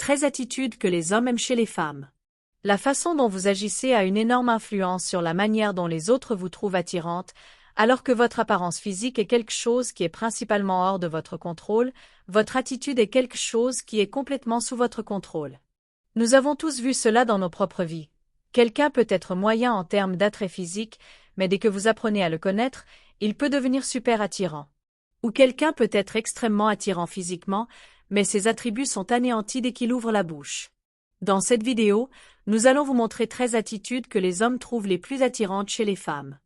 13 attitudes que les hommes aiment chez les femmes. La façon dont vous agissez a une énorme influence sur la manière dont les autres vous trouvent attirante, alors que votre apparence physique est quelque chose qui est principalement hors de votre contrôle, votre attitude est quelque chose qui est complètement sous votre contrôle. Nous avons tous vu cela dans nos propres vies. Quelqu'un peut être moyen en termes d'attrait physique, mais dès que vous apprenez à le connaître, il peut devenir super attirant. Ou quelqu'un peut être extrêmement attirant physiquement, mais ses attributs sont anéantis dès qu'il ouvre la bouche. Dans cette vidéo, nous allons vous montrer 13 attitudes que les hommes trouvent les plus attirantes chez les femmes.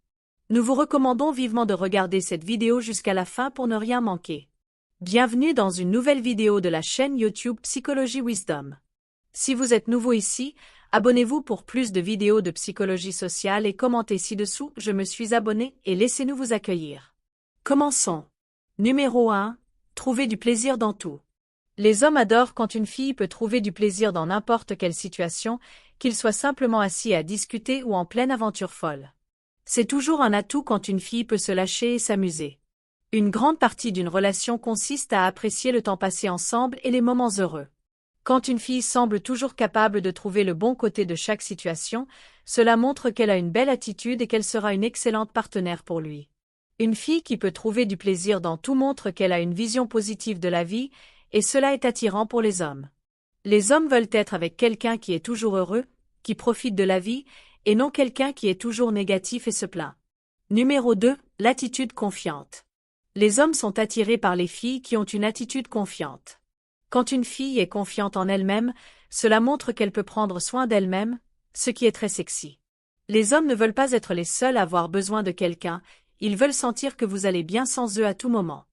Nous vous recommandons vivement de regarder cette vidéo jusqu'à la fin pour ne rien manquer. Bienvenue dans une nouvelle vidéo de la chaîne YouTube Psychologie Wisdom. Si vous êtes nouveau ici, abonnez-vous pour plus de vidéos de psychologie sociale et commentez ci-dessous « Je me suis abonné » et laissez-nous vous accueillir. Commençons. Numéro 1. Trouver du plaisir dans tout. Les hommes adorent quand une fille peut trouver du plaisir dans n'importe quelle situation, qu'il soit simplement assis à discuter ou en pleine aventure folle. C'est toujours un atout quand une fille peut se lâcher et s'amuser. Une grande partie d'une relation consiste à apprécier le temps passé ensemble et les moments heureux. Quand une fille semble toujours capable de trouver le bon côté de chaque situation, cela montre qu'elle a une belle attitude et qu'elle sera une excellente partenaire pour lui. Une fille qui peut trouver du plaisir dans tout montre qu'elle a une vision positive de la vie, et cela est attirant pour les hommes. Les hommes veulent être avec quelqu'un qui est toujours heureux, qui profite de la vie, et non quelqu'un qui est toujours négatif et se plaint. Numéro 2. L'attitude confiante. Les hommes sont attirés par les filles qui ont une attitude confiante. Quand une fille est confiante en elle-même, cela montre qu'elle peut prendre soin d'elle-même, ce qui est très sexy. Les hommes ne veulent pas être les seuls à avoir besoin de quelqu'un, ils veulent sentir que vous allez bien sans eux à tout moment.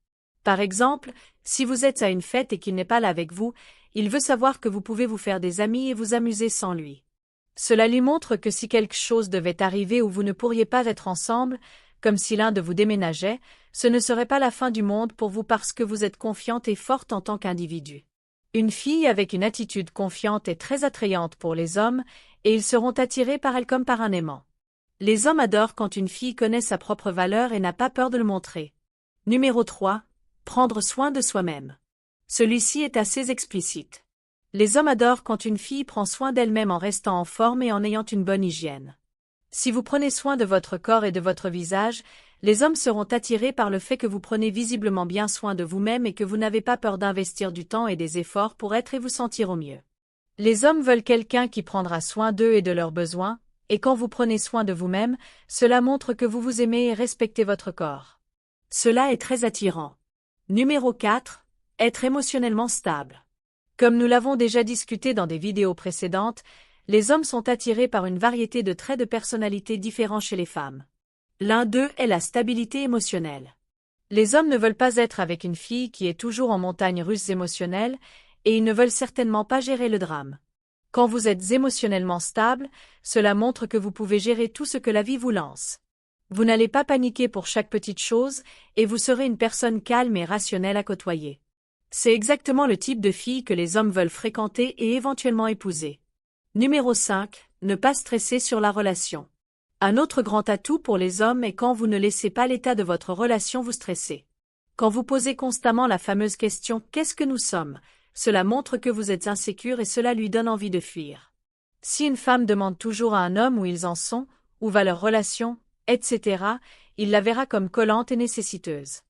Par exemple, si vous êtes à une fête et qu'il n'est pas là avec vous, il veut savoir que vous pouvez vous faire des amis et vous amuser sans lui. Cela lui montre que si quelque chose devait arriver où vous ne pourriez pas être ensemble, comme si l'un de vous déménageait, ce ne serait pas la fin du monde pour vous parce que vous êtes confiante et forte en tant qu'individu. Une fille avec une attitude confiante est très attrayante pour les hommes, et ils seront attirés par elle comme par un aimant. Les hommes adorent quand une fille connaît sa propre valeur et n'a pas peur de le montrer. Numéro 3. Prendre soin de soi-même. Celui-ci est assez explicite. Les hommes adorent quand une fille prend soin d'elle-même en restant en forme et en ayant une bonne hygiène. Si vous prenez soin de votre corps et de votre visage, les hommes seront attirés par le fait que vous prenez visiblement bien soin de vous-même et que vous n'avez pas peur d'investir du temps et des efforts pour être et vous sentir au mieux. Les hommes veulent quelqu'un qui prendra soin d'eux et de leurs besoins, et quand vous prenez soin de vous-même, cela montre que vous vous aimez et respectez votre corps. Cela est très attirant. Numéro 4. Être émotionnellement stable. Comme nous l'avons déjà discuté dans des vidéos précédentes, les hommes sont attirés par une variété de traits de personnalité différents chez les femmes. L'un d'eux est la stabilité émotionnelle. Les hommes ne veulent pas être avec une fille qui est toujours en montagne russe émotionnelle, et ils ne veulent certainement pas gérer le drame. Quand vous êtes émotionnellement stable, cela montre que vous pouvez gérer tout ce que la vie vous lance. Vous n'allez pas paniquer pour chaque petite chose, et vous serez une personne calme et rationnelle à côtoyer. C'est exactement le type de fille que les hommes veulent fréquenter et éventuellement épouser. Numéro 5. Ne pas stresser sur la relation. Un autre grand atout pour les hommes est quand vous ne laissez pas l'état de votre relation vous stresser. Quand vous posez constamment la fameuse question « Qu'est-ce que nous sommes ?», cela montre que vous êtes insécure et cela lui donne envie de fuir. Si une femme demande toujours à un homme où ils en sont, où va leur relation, etc., il la verra comme collante et nécessiteuse.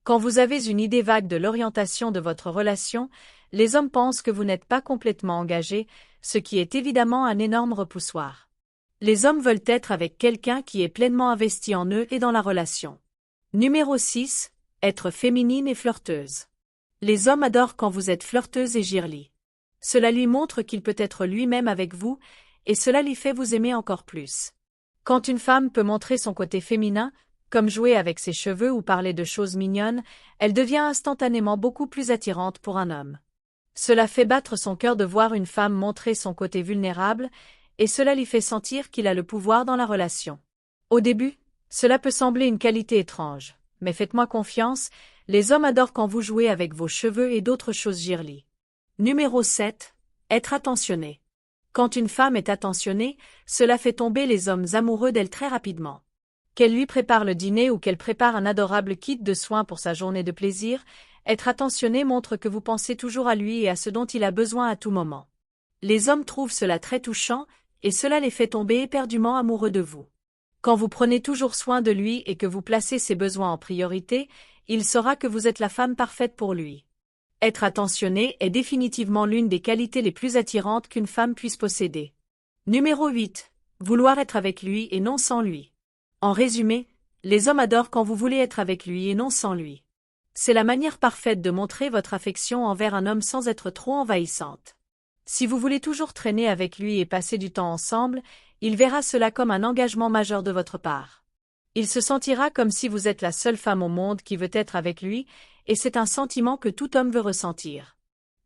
Quand vous avez une idée vague de l'orientation de votre relation, les hommes pensent que vous n'êtes pas complètement engagé, ce qui est évidemment un énorme repoussoir. Les hommes veulent être avec quelqu'un qui est pleinement investi en eux et dans la relation. Numéro 6. Être féminine et flirteuse. Les hommes adorent quand vous êtes flirteuse et girly. Cela lui montre qu'il peut être lui-même avec vous, et cela lui fait vous aimer encore plus. Quand une femme peut montrer son côté féminin, comme jouer avec ses cheveux ou parler de choses mignonnes, elle devient instantanément beaucoup plus attirante pour un homme. Cela fait battre son cœur de voir une femme montrer son côté vulnérable, et cela lui fait sentir qu'il a le pouvoir dans la relation. Au début, cela peut sembler une qualité étrange, mais faites-moi confiance, les hommes adorent quand vous jouez avec vos cheveux et d'autres choses girly. Numéro 7. Être attentionné. Quand une femme est attentionnée, cela fait tomber les hommes amoureux d'elle très rapidement. Qu'elle lui prépare le dîner ou qu'elle prépare un adorable kit de soins pour sa journée de plaisir, Être attentionné montre que vous pensez toujours à lui et à ce dont il a besoin à tout moment. Les hommes trouvent cela très touchant, et cela les fait tomber éperdument amoureux de vous. Quand vous prenez toujours soin de lui et que vous placez ses besoins en priorité, il saura que vous êtes la femme parfaite pour lui. Être attentionné est définitivement l'une des qualités les plus attirantes qu'une femme puisse posséder. Numéro 8. Vouloir être avec lui et non sans lui. En résumé, les hommes adorent quand vous voulez être avec lui et non sans lui. C'est la manière parfaite de montrer votre affection envers un homme sans être trop envahissante. Si vous voulez toujours traîner avec lui et passer du temps ensemble, il verra cela comme un engagement majeur de votre part. Il se sentira comme si vous êtes la seule femme au monde qui veut être avec lui, et c'est un sentiment que tout homme veut ressentir.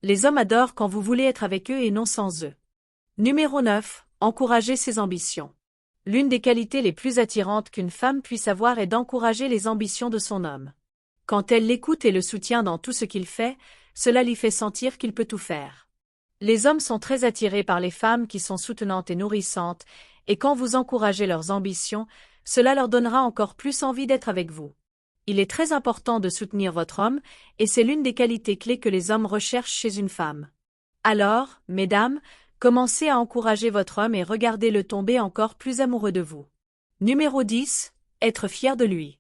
Les hommes adorent quand vous voulez être avec eux et non sans eux. Numéro 9. Encourager ses ambitions. L'une des qualités les plus attirantes qu'une femme puisse avoir est d'encourager les ambitions de son homme. Quand elle l'écoute et le soutient dans tout ce qu'il fait, cela lui fait sentir qu'il peut tout faire. Les hommes sont très attirés par les femmes qui sont soutenantes et nourrissantes, et quand vous encouragez leurs ambitions, cela leur donnera encore plus envie d'être avec vous. Il est très important de soutenir votre homme, et c'est l'une des qualités clés que les hommes recherchent chez une femme. Alors, mesdames, commencez à encourager votre homme et regardez-le tomber encore plus amoureux de vous. Numéro 10. Être fier de lui.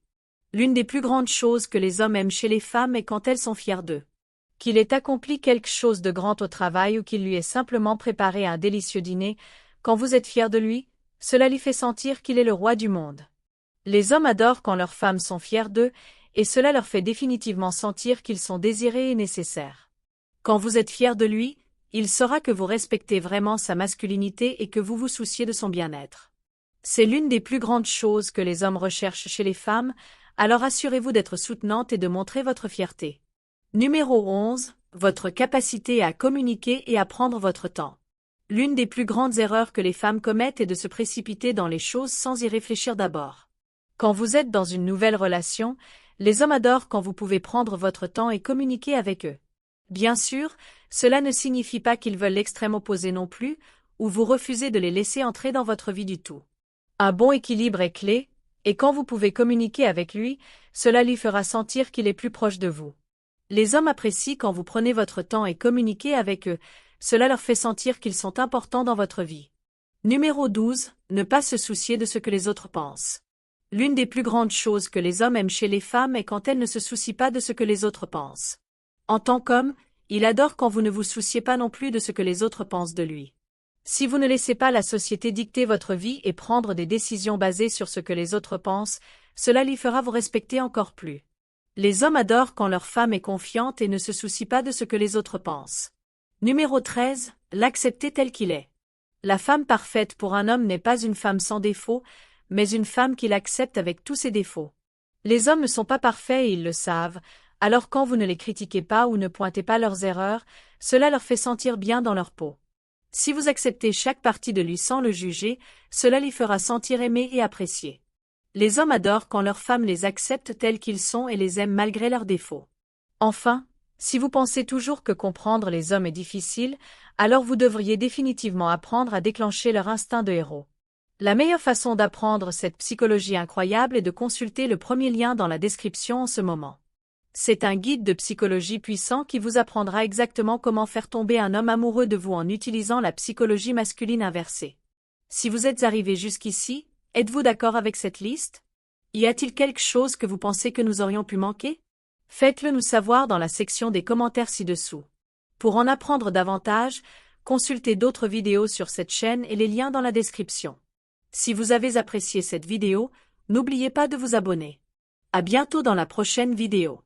L'une des plus grandes choses que les hommes aiment chez les femmes est quand elles sont fières d'eux. Qu'il ait accompli quelque chose de grand au travail ou qu'il lui ait simplement préparé un délicieux dîner, quand vous êtes fier de lui, cela lui fait sentir qu'il est le roi du monde. Les hommes adorent quand leurs femmes sont fières d'eux, et cela leur fait définitivement sentir qu'ils sont désirés et nécessaires. Quand vous êtes fier de lui, il saura que vous respectez vraiment sa masculinité et que vous vous souciez de son bien-être. C'est l'une des plus grandes choses que les hommes recherchent chez les femmes, alors assurez-vous d'être soutenante et de montrer votre fierté. Numéro 11. Votre capacité à communiquer et à prendre votre temps. L'une des plus grandes erreurs que les femmes commettent est de se précipiter dans les choses sans y réfléchir d'abord. Quand vous êtes dans une nouvelle relation, les hommes adorent quand vous pouvez prendre votre temps et communiquer avec eux. Bien sûr, cela ne signifie pas qu'ils veulent l'extrême opposé non plus, ou vous refusez de les laisser entrer dans votre vie du tout. Un bon équilibre est clé, et quand vous pouvez communiquer avec lui, cela lui fera sentir qu'il est plus proche de vous. Les hommes apprécient quand vous prenez votre temps et communiquez avec eux, cela leur fait sentir qu'ils sont importants dans votre vie. Numéro 12. Ne pas se soucier de ce que les autres pensent. L'une des plus grandes choses que les hommes aiment chez les femmes est quand elles ne se soucient pas de ce que les autres pensent. En tant qu'homme, il adore quand vous ne vous souciez pas non plus de ce que les autres pensent de lui. Si vous ne laissez pas la société dicter votre vie et prendre des décisions basées sur ce que les autres pensent, cela lui fera vous respecter encore plus. Les hommes adorent quand leur femme est confiante et ne se soucie pas de ce que les autres pensent. Numéro 13. L'accepter tel qu'il est. La femme parfaite pour un homme n'est pas une femme sans défaut, mais une femme qui l'accepte avec tous ses défauts. Les hommes ne sont pas parfaits et ils le savent, alors quand vous ne les critiquez pas ou ne pointez pas leurs erreurs, cela leur fait sentir bien dans leur peau. Si vous acceptez chaque partie de lui sans le juger, cela lui fera sentir aimé et apprécié. Les hommes adorent quand leurs femmes les acceptent tels qu'ils sont et les aiment malgré leurs défauts. Enfin, si vous pensez toujours que comprendre les hommes est difficile, alors vous devriez définitivement apprendre à déclencher leur instinct de héros. La meilleure façon d'apprendre cette psychologie incroyable est de consulter le premier lien dans la description en ce moment. C'est un guide de psychologie puissant qui vous apprendra exactement comment faire tomber un homme amoureux de vous en utilisant la psychologie masculine inversée. Si vous êtes arrivé jusqu'ici, êtes-vous d'accord avec cette liste? Y a-t-il quelque chose que vous pensez que nous aurions pu manquer? Faites-le nous savoir dans la section des commentaires ci-dessous. Pour en apprendre davantage, consultez d'autres vidéos sur cette chaîne et les liens dans la description. Si vous avez apprécié cette vidéo, n'oubliez pas de vous abonner. À bientôt dans la prochaine vidéo.